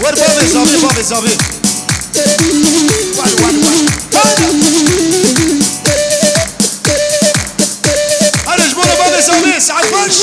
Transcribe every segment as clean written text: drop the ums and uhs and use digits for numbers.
ور بابي زابي انا جبونا بابي زابي ساعد فرش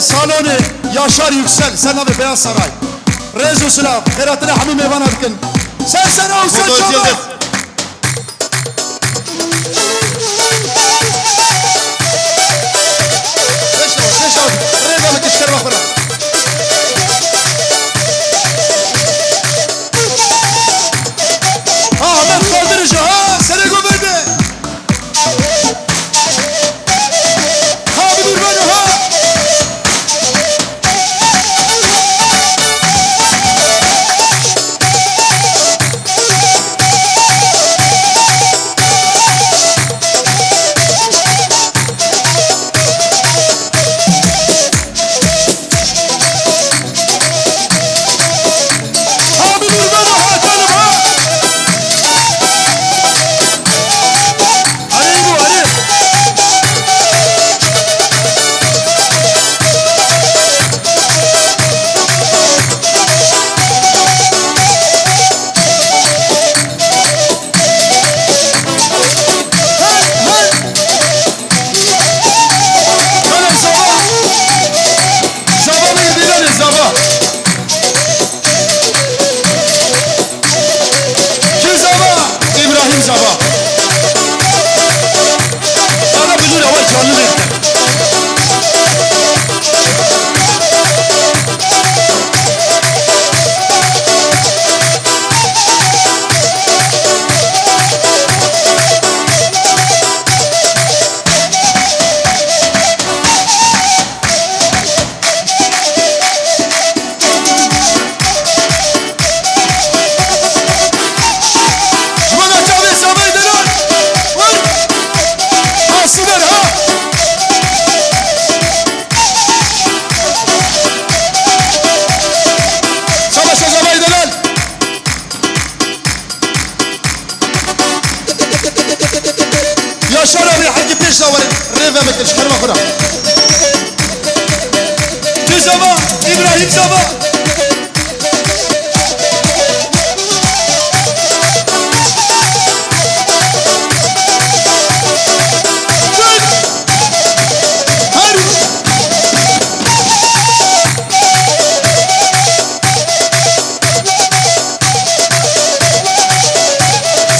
سالوني ياشار يكسل سنة ببيان سراي ريزو سلاف خيراتنا حمي ميوانا بكن سنة وسن شباب ليش ريزو لك الشربة خلا احمد قادر جها سريقو بيبي ها بدور بانو ها شربي حق بيشنا وريفا بكرش حرمة خرا جزابا إبراهيم زابا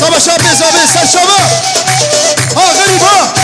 صبا شابي زابي سر شباب ها غريب ها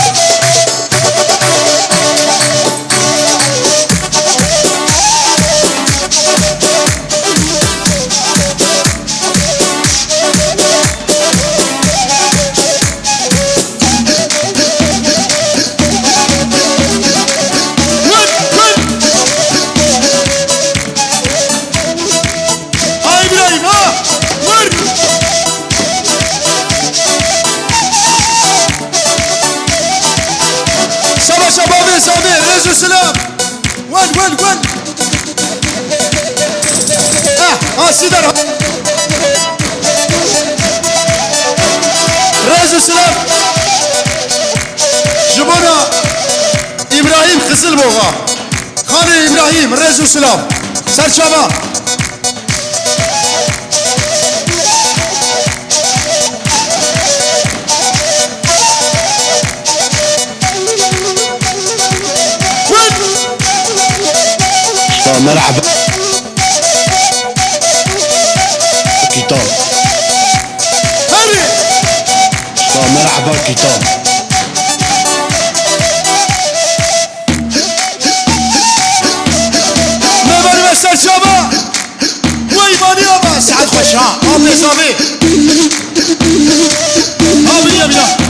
قول سيدر رئيس السلام جبونا إبراهيم خزل بوغا خالي إبراهيم رئيس السلام سرشابا مرحبا كتاب هري مرحبا كتاب مباري بسر شابا ويباني أبا سعد خوشها أبي صافي أبي بنا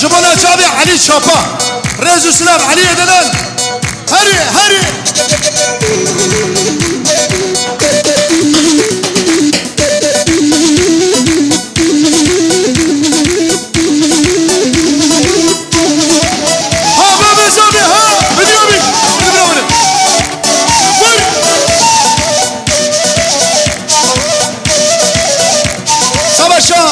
جبنا جابي علي شابا رئيس السلام علي دلال هري ها بابا زابي ها بديوبي سباشا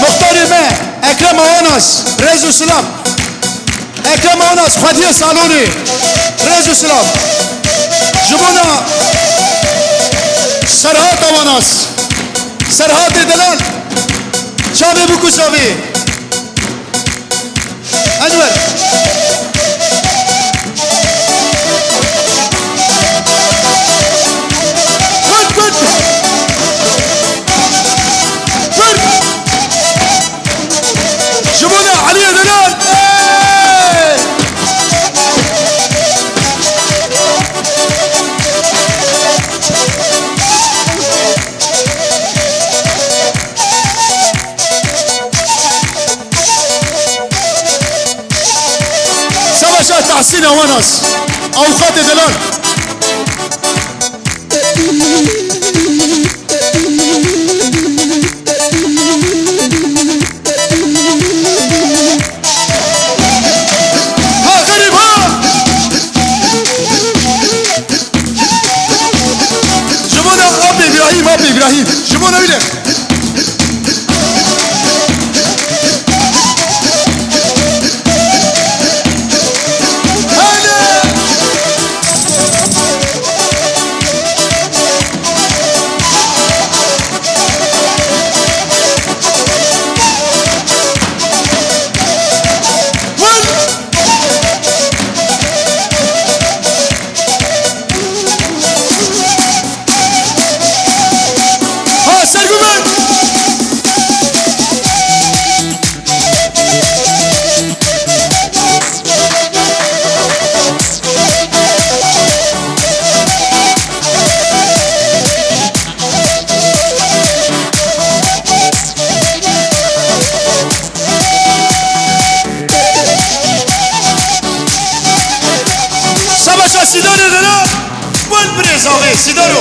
مختار ما اكرم اوناس رئيس السلام اكرم اوناس خديه صالوني رئيس السلام جبونا سرهات اوناس سرهات دلال شابي بوكو شابي انور جبونا علي دلال سباشا تحسين ونس اوقات دلال ابي ابراهيم جيبونا بينا سيدارو دنا والبريزاوي سيدارو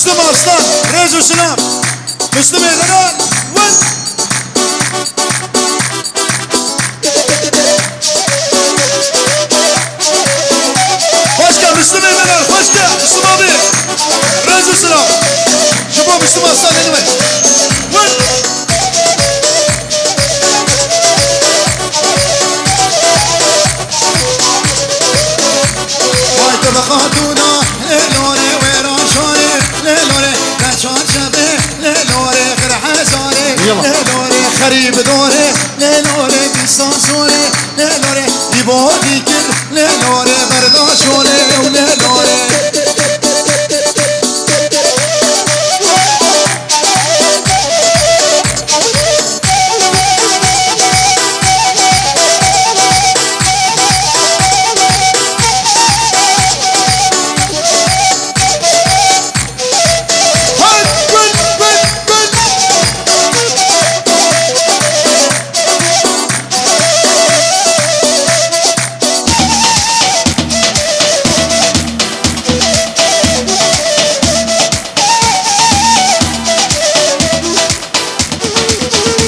Müslüm Arslan, Rezu Sınav, Müslüm Eğlenen, Vın! Başka Müslüm Eğlenen, başka Müslüm abi, Rezu Sınav, Şubo Müslüm Arslan elime, Vın! Vay tebe hatuna, lelore verashane, lelore kaçar şebe, lelore gırhazane, lelore خريب دوره للوره بيسان سوره للوره يبو ديكر للوره برداشوره وللوره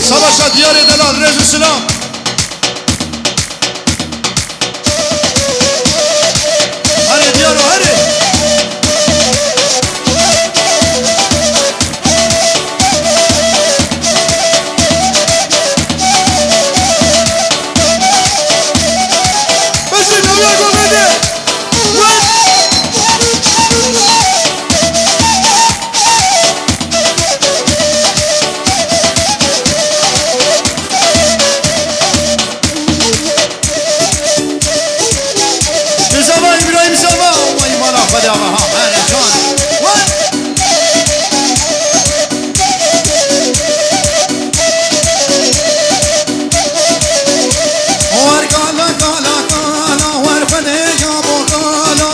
Savaşa diyar edilen Rezu Sınav. Hadi diyar o hadi. Besin öyle gomedi. İbrahim Zama, Allah imana feda ve ha, hele can. Var kala kala kala, var fede ya bu kala.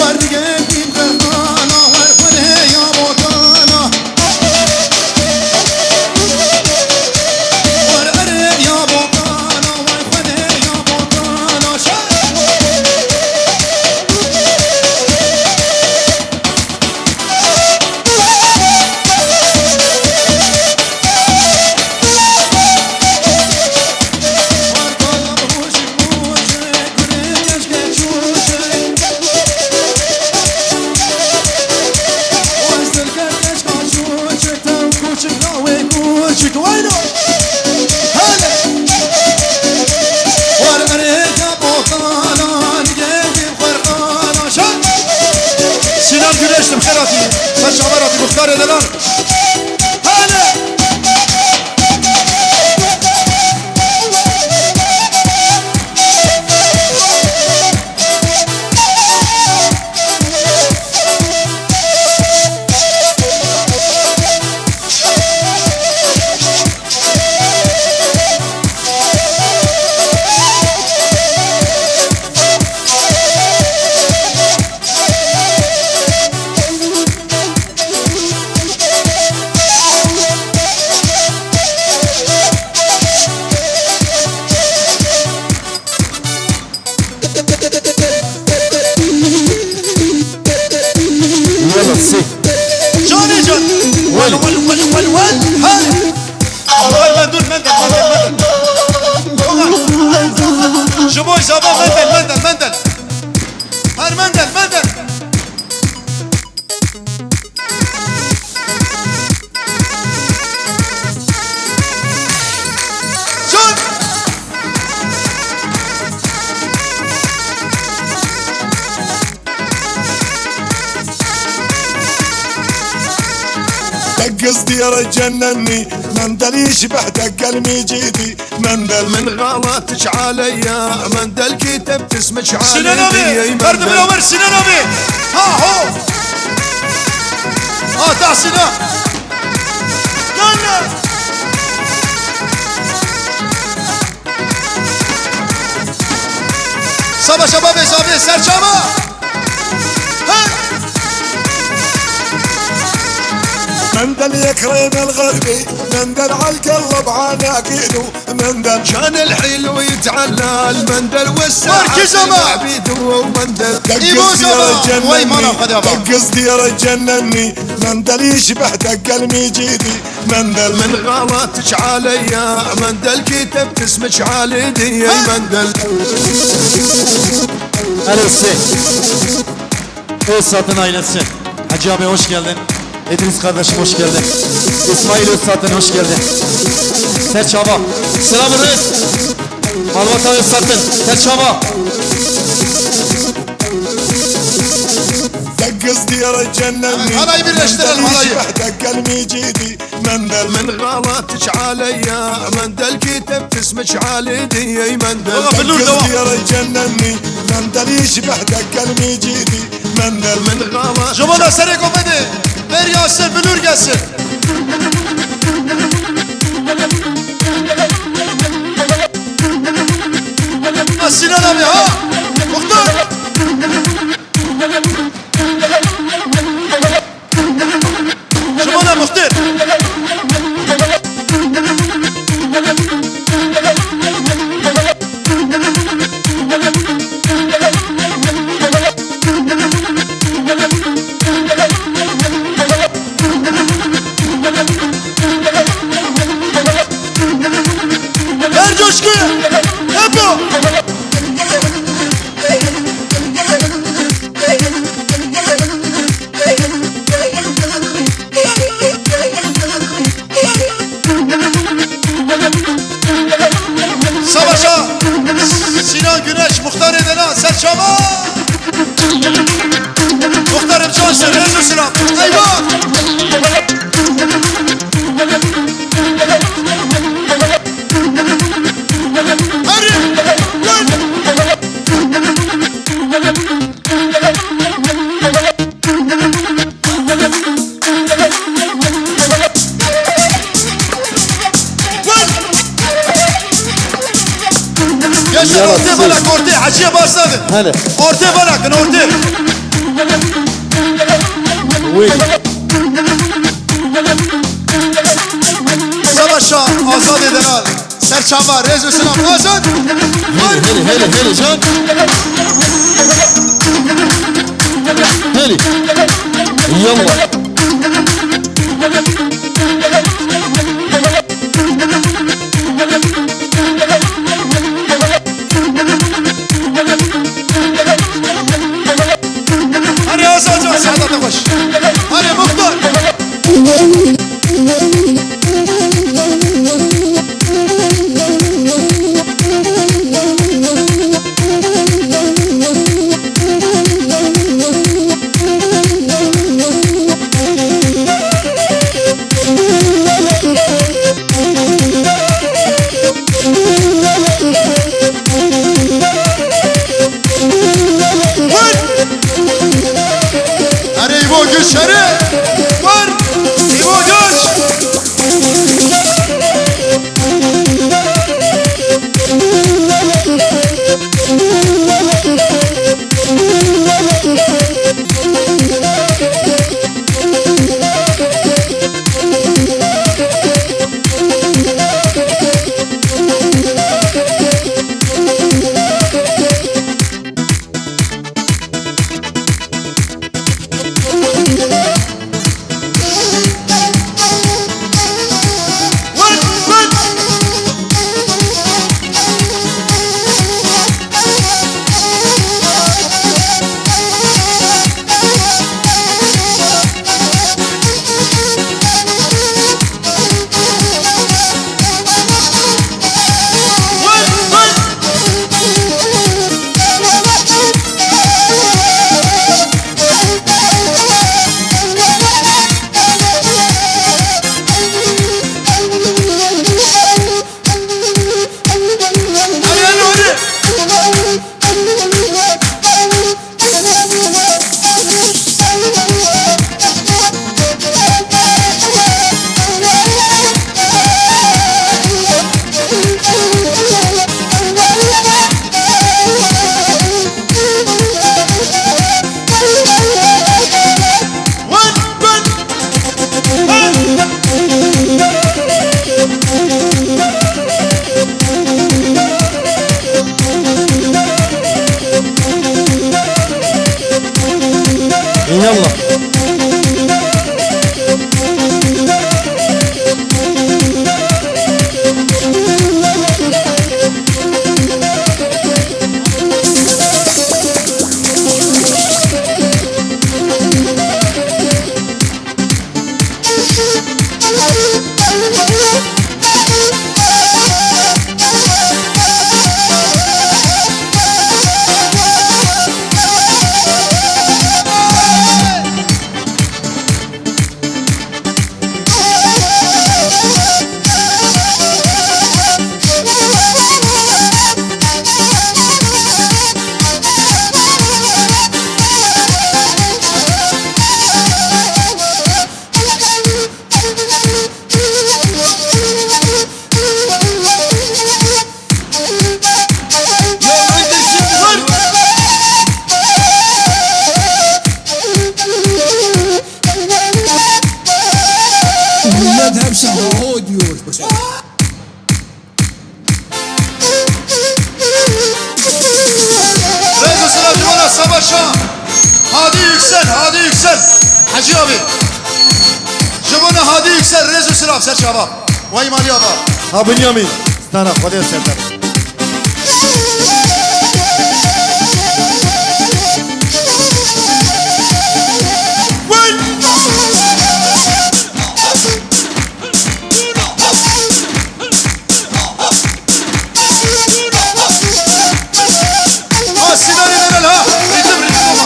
Var dige kim kala, var fede ya bu kala. Var are ya bu kala, var fede ya bu kala. Sinan Güneş'tim Kherati, sen şamarati muhtar edilen. Hadi! يلا سي جوني جون ول ول ول ول ول هاي مندول مندل شبوي شباب مندل هاي مندل جون قصدي رجنني مندل يشبه دق المجيدي مندل من غلطش عليا مندل كتبت اسمك Sinan علي abi, verdim bir ömer Sinan abi. Ha ho. Ha da Sinan. Gel. Sabah şabab abi Serçama. Ha. مندل يكرم الغربي مندل عالقلب عناقيده مندل كان الحلو يتعلى المندل والساعة مركز أبا. عبيد ومندل دقص ديار وي ما ناخذ يا جنني بابا. دقص ديار جنني مندل يشبه دق المجيدي مندل من غلطك عليا مندل كتبت اسمك عليدي يا مندل Hello Hüseyin. Özsat'ın ailesi. Hacı abi hoş geldin. İdris kardeşim hoş geldin. İsmail Özsat'ın hoş geldin. Serçaba. Selamın reis. Malvata Özsat'ın. Serçaba. دقص ديار جنني هلاي birleştirelim halayı. يشبه دق المجيدي مندل من غلطك عليا مندل كتبت اسمك عليدي يا مندل دقص ديار جنني مندل يشبه دق المجيدي مندل من غلط Jumana seri komedi. Ver Yasir Bülür gelsin. Sinan abi ha. Muhtar. Jumana Muhtar. Ver coşkuyu. Hep o. Savaşa. Sinan Güneş Muhtar Edena Serçama. Muhtarım Cansın Resul Sinan. Eyvah. Hadi. Gel. Gençler Yalan, ortaya sil. bırak ortaya Hacı'ya başladı. Hele. Ortaya bırakın ortaya. Win. Savaşa azat eden al. Serçamba Resul Sinan azat. Hele hele hele can. Hele. Yallah. Hadi azat Saadat'a koş. Hadi Muhtar. Hadi İbo güç hadi. Var. İbo güç. Yüksel, Hadi Yüksel. Hacı abi. Jibona Hadi Yüksel, Rezu Sırav, Serçava. Vay Mali Aba. Ha Bünyamin. Sana hadi Serdar. Ha Sinan'ı verin ha. Ritim ama.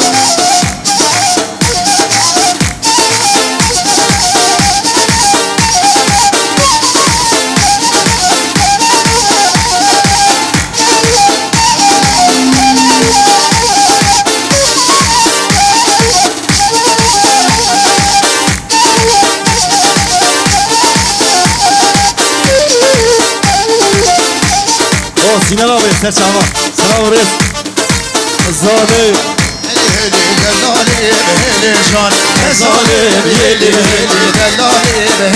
O Sinan abi Serçava. Selam reis. Zalim. Heli heli heli can. Zalim yeli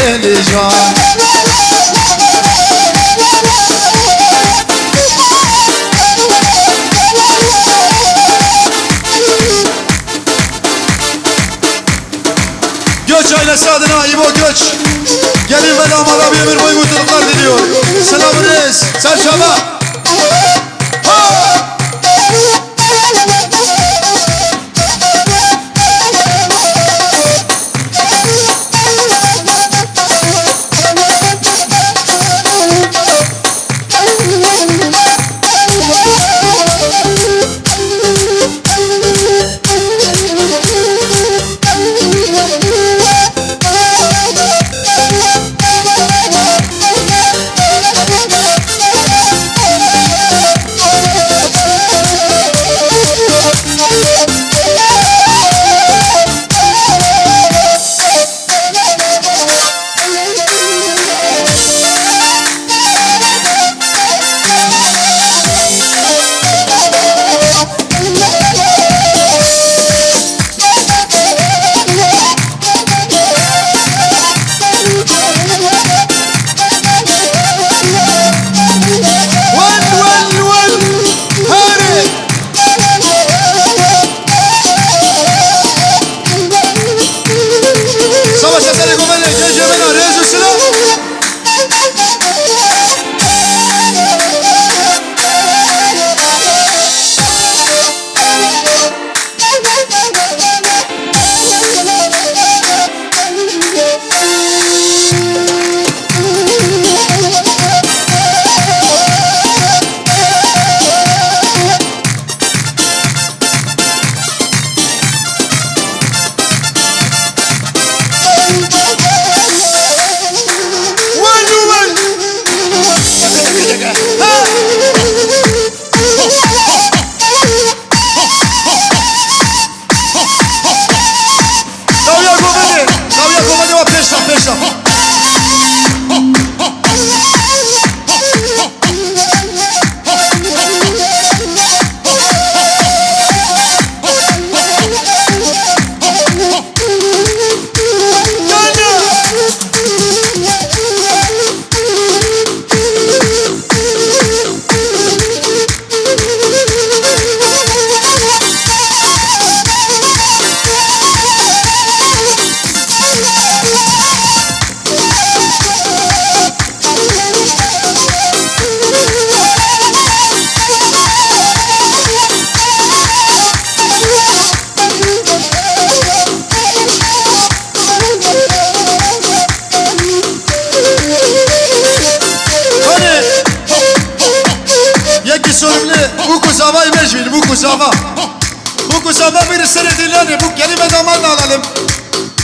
Heli can. Göç ailesi adına İbo Göç. Gelin ve damada bir ömür boyu mutluluklar diliyor. Selam reis. Serçava. Savaş eseri kumeli tecrübeli Rezu Sırav. Davya komedi var peşraf. Bu kusava imajvil, bu kusava. Bu kusava bir senedileri, bu gelin ve damadla alalım.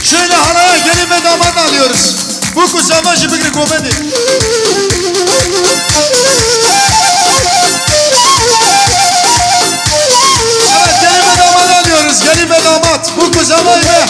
Şöyle halaya gelin ve damadla alıyoruz. Bu kusava şibikri komedi. Evet, gelin ve damadla alıyoruz, gelin ve damat. Bu kusava ile